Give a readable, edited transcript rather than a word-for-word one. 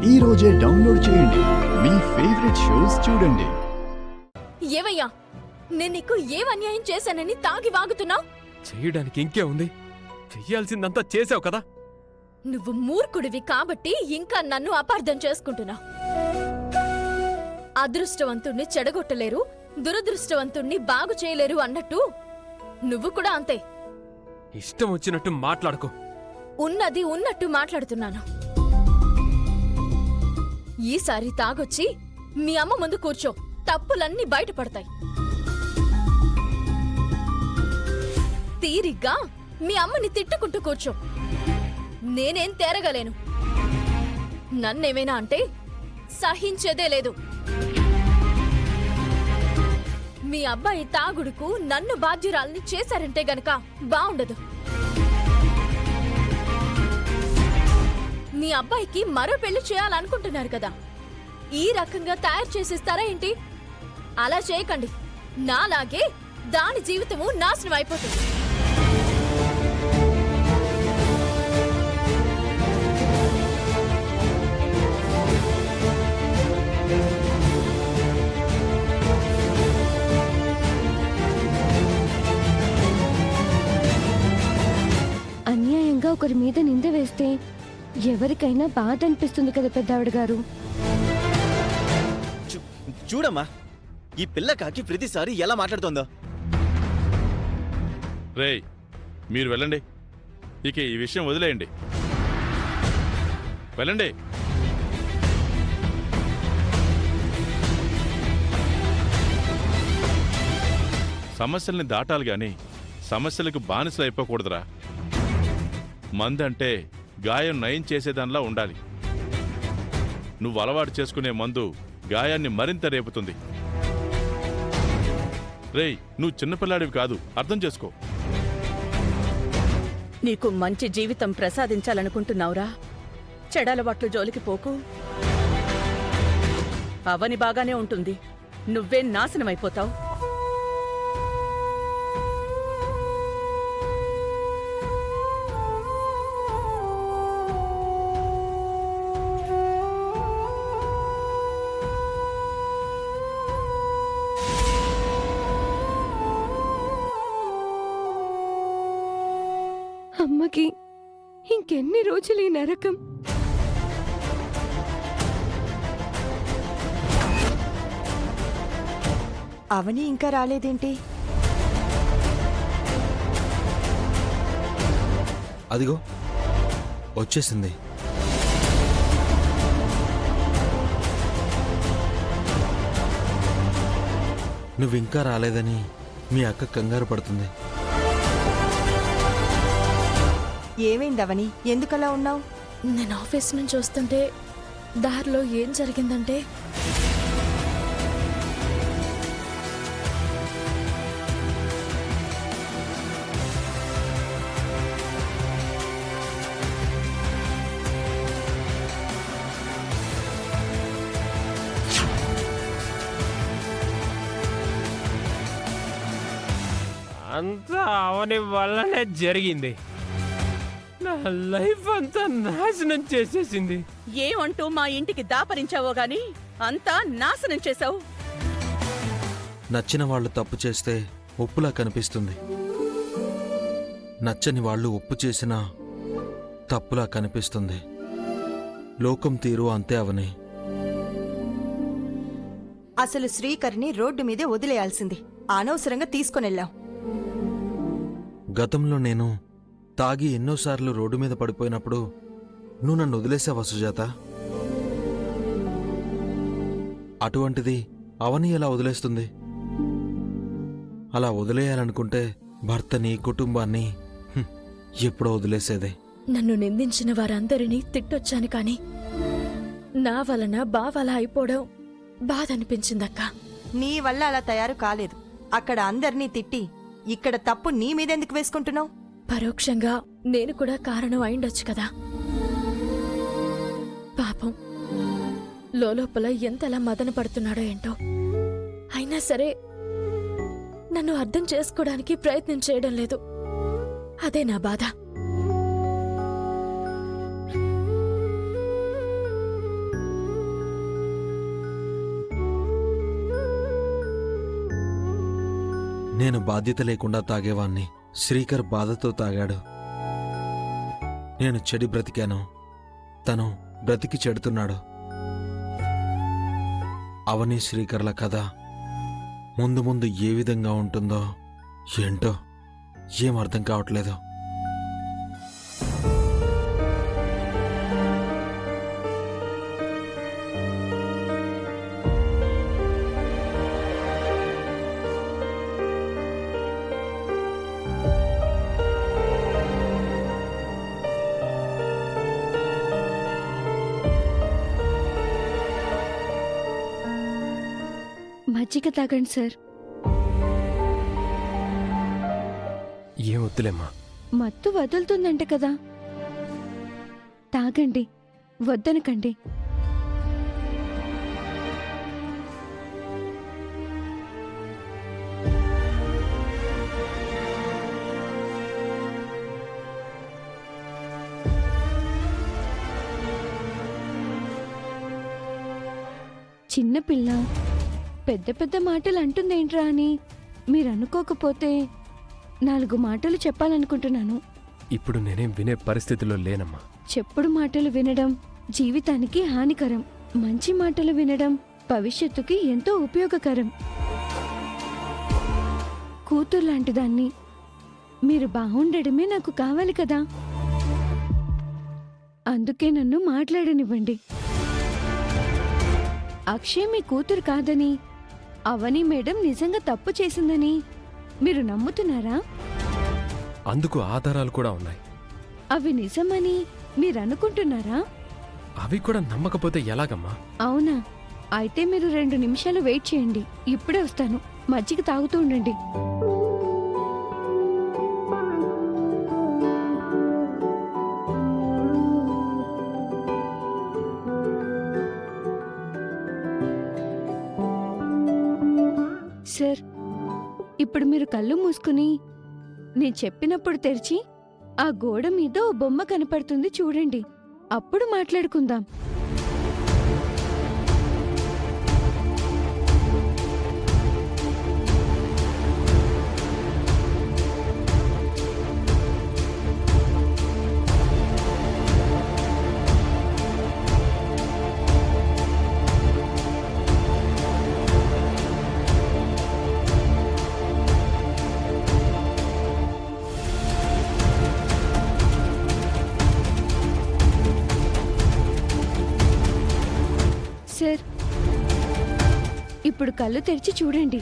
ఈ రోజే డౌన్లోడ్ చేయండి. మీ ఫేవరెట్ షోస్ చూడండి. ఏవయ్యా, నేను నీకు ఏం అన్యాయం చేశానని తాగి వాగుతున్నావు? చేయడానికి ఇంకే ఉంది? చెయ్యాల్సిందంతా చేసావు కదా. నువ్వు మూర్ఖుడివి కాబట్టి ఇంకా నన్ను అపార్థం చేసుకుంటున్నావు. అదృష్టవంతుణ్ణి చెడగొట్టలేరు, దురదృష్టవంతుణ్ణి బాగు చేయలేరు అన్నట్టు నువ్వు కూడా అంతే. ఇష్టం వచ్చినట్టు మాట్లాడుకో. ఉన్నది ఉన్నట్టు మాట్లాడుతున్నాను. ఈసారి తాగొచ్చి మీ అమ్మ ముందు కూర్చో, తప్పులన్నీ బయటపడతాయి. తీరిగ్గా మీ అమ్మని తిట్టుకుంటూ కూర్చో. నేనేం తేరగలేను. నన్నేమైనా అంటే సహించేదే లేదు. మీ అబ్బాయి తాగుడుకు నన్ను బాధ్యురాల్ని చేశారంటే గనక బావుండదు. మీ అబ్బాయికి మరో పెళ్లి చేయాలనుకుంటున్నారు కదా, ఈ రకంగా తయారు చేసిస్తారా ఏంటి? అలా చేయకండి. నాలాగే దాని జీవితము నాశనం అయిపోతుంది. అన్యాయంగా ఒకరి మీద నింద వేస్తే ఎవరికైనా బాధ అనిపిస్తుంది కదా పెద్దావిడ గారు. చూడమ్మా, ఈ పిల్ల కాకి ప్రతిసారి ఎలా మాట్లాడుతోందో. రేయ్, మీరు వెళ్ళండి. ఇక ఈ విషయం వదిలేయండి. వెళ్ళండి. సమస్యల్ని దాటాలి గాని సమస్యలకు బానిసలు అయిపోకూడదురా. మందంటే గాయం నయం చేసేదానిలా ఉండాలి. నువ్వు అలవాటు చేసుకునే మందు గాయాన్ని మరింత రేపుతుంది. రేయ్, నువ్వు చిన్నపిల్లాడివి కాదు, అర్థం చేసుకో. నీకు మంచి జీవితం ప్రసాదించాలనుకుంటున్నావురా. చెడలవాట్లు జోలికి పోకు. అవని బాగానే ఉంటుంది, నువ్వే నాశనమైపోతావు. అమ్మకి ఇంకెన్ని రోజులు ఈ నరకం? అవని ఇంకా రాలేదేంటి? అదిగో వచ్చేసింది. నువ్వింకా రాలేదని మీ అక్క కంగారు పడుతుంది. ఏమైందవని, ఎందుకలా ఉన్నావు? నేను ఆఫీస్ నుంచి వస్తుంటే దారిలో ఏం జరిగిందంటే, అంతా అవని వల్లనే జరిగింది. నా లైఫ్ అంతా నాశనం చేసేసింది. ఏమంటూ మా ఇంటికి దాపరించావో గాని అంతా నాశనం చేశావు. నచ్చిన వాళ్ళు తప్పు చేస్తే ఒప్పులా కనిపిస్తుంది. నచ్చని వాళ్ళు ఒప్పు చేసినా తప్పులా కనిపిస్తుంది. లోకం తీరు అంతే అవని. అసలు శ్రీకర్ని రోడ్డు మీదే వదిలేయాల్సింది. అనవసరంగా తీసుకొనెళ్ళాం. గతంలో నేను తాగి ఎన్నోసార్లు రోడ్డు మీద పడిపోయినప్పుడు నువ్వు నన్ను వదిలేసావా సుజాత? అటువంటిది అవని ఎలా వదిలేస్తుంది? అలా వదిలేయాలనుకుంటే భర్తని, కుటుంబాన్ని ఎప్పుడో వదిలేసేదే. నన్ను నిందించిన వారందరినీ తిట్టొచ్చాను కాని నా వలన బావలా అయిపోవడం బాధ అనిపించిందక్క. నీ వల్ల అలా తయారు కాలేదు. అక్కడ అందర్నీ తిట్టి ఇక్కడ తప్పు నీ మీదెందుకు వేసుకుంటున్నావు? పరోక్షంగా నేను కూడా కారణం అయిండొచ్చు కదా. పాపం లోలోపల ఎంతలా మదన పడుతున్నాడో ఏంటో. అయినా సరే నన్ను అర్థం చేసుకోవడానికి ప్రయత్నం చేయడం లేదు. అదే నా బాధ. నేను బాధ్యత లేకుండా తాగేవాణ్ణి. శ్రీకర్ బాధతో తాగాడు. నేను చెడి బ్రతికాను, తను బ్రతికి చెడుతున్నాడు. అవని శ్రీకర్ల కథ ముందు ముందు ఏ విధంగా ఉంటుందో ఏంటో ఏం అర్థం కావట్లేదు. మజ్జిగ తాగండి సార్. ఏం వద్దులేమ్మా. మత్తు వదులుతుందంట కదా, తాగండి, వద్దనకండి. చిన్నపిల్ల పెద్ద పెద్ద మాటలు అంటుందేంట్రా అని మీరు అనుకోకపోతే 4 మాటలు చెప్పాలనుకుంటున్నాను. ఇప్పుడు నేనేం వినే పరిస్థితిలో లేనమ్మా. చెప్పుడు మాటలు వినడం జీవితానికి హానికరం. మంచి మాటలు వినడం భవిష్యత్తుకి ఎంతో ఉపయోగకరం. కూతురు లాంటి దాన్ని మీరు బాగుండడమే నాకు కావాలి కదా, అందుకే నన్ను మాట్లాడనివ్వండి. అక్షయ్ మీ కూతురు కాదని, అవని మేడం నిజంగా తప్పు చేసిందని మీరు నమ్ముతున్నారా? అందుకు ఆధారాలు కూడా ఉన్నాయి. అవి నిజమని మీరనుకుంటున్నారా? అవి కూడా నమ్మకపోతే ఎలాగమ్మా? అవునా? అయితే మీరు 2 నిమిషాలు వెయిట్ చేయండి, ఇప్పుడే వస్తాను. మజ్జిగ తాగుతూ ఉండండి. సార్, ఇప్పుడు మీరు కళ్ళు మూసుకుని నేను చెప్పినప్పుడు తెరిచి ఆ గోడ మీద ఓ బొమ్మ కనపడుతుంది చూడండి, అప్పుడు మాట్లాడుకుందాం. సార్, ఇప్పుడు కళ్ళు తెరిచి చూడండి.